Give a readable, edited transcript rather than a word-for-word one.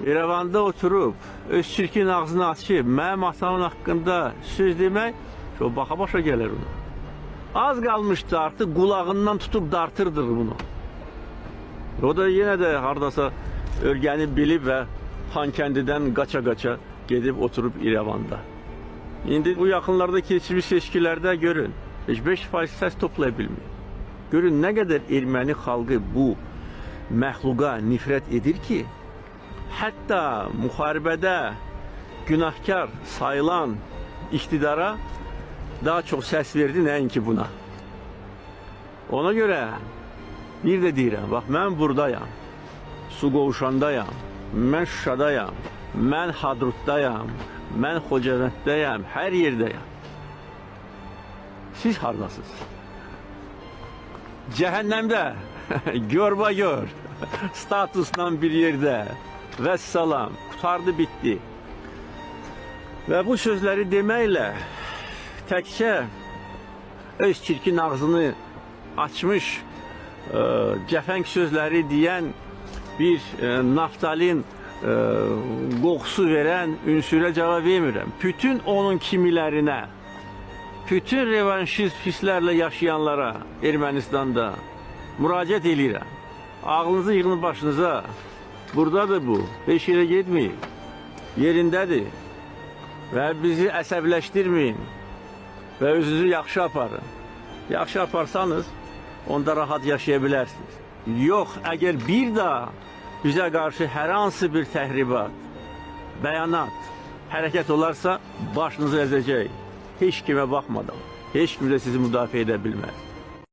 İrəvanda oturub, öz çirkin ağzını açıb, mənim atamın haqqında söz demək, o baxa-başa gəlir ona. Az qalmışdı artıq, qulağından tutub dartırdır bunu. O da yenə də haradasa örgəni bilib və Xankəndidən qaça-qaça gedib oturub İrəvanda. İndi bu yaxınlarda keçmiş seçkilərdə görün, heç 5% səs toplaya bilmir. Görün, nə qədər erməni xalqı bu məxluqa nifrət edir ki, hətta müharibədə günahkar sayılan iqtidara daha çox səs verdi, nəinki buna. Ona görə bir də deyirəm, bax, mən buradayam, su qovuşandayam, mən Şuşadayam, mən Hadrutdayam, mən Xocavənddəyəm, hər yerdəyəm. Siz haradasınız? Cəhənnəmdə, gör, statusla bir yerdə, vəssalam, qutardı, bitdi. Və bu sözləri deməklə təkcə öz çirkin ağzını açmış, cəfəng sözləri deyən bir naftalin qoxusu verən ünsürə cavab vermirəm. Bütün onun kimilərinə, bütün revanşist hisslərlə yaşayanlara Ermənistanda müraciət edirəm. Ağlınızı yığın başınıza. Buradadır bu. Heç yerə getməyin. Yerindədir. Və bizi əsəbləşdirməyin. Və özünüzü yaxşı aparın. Yaxşı aparsanız, onda rahat yaşaya bilərsiniz. Yox, əgər bir daha bizə qarşı hər hansı bir təhribat, bəyanat, hərəkət olarsa, başınızı əzəcək. Heç kimə baxmadan, heç kim də sizi müdafiə edə bilməz.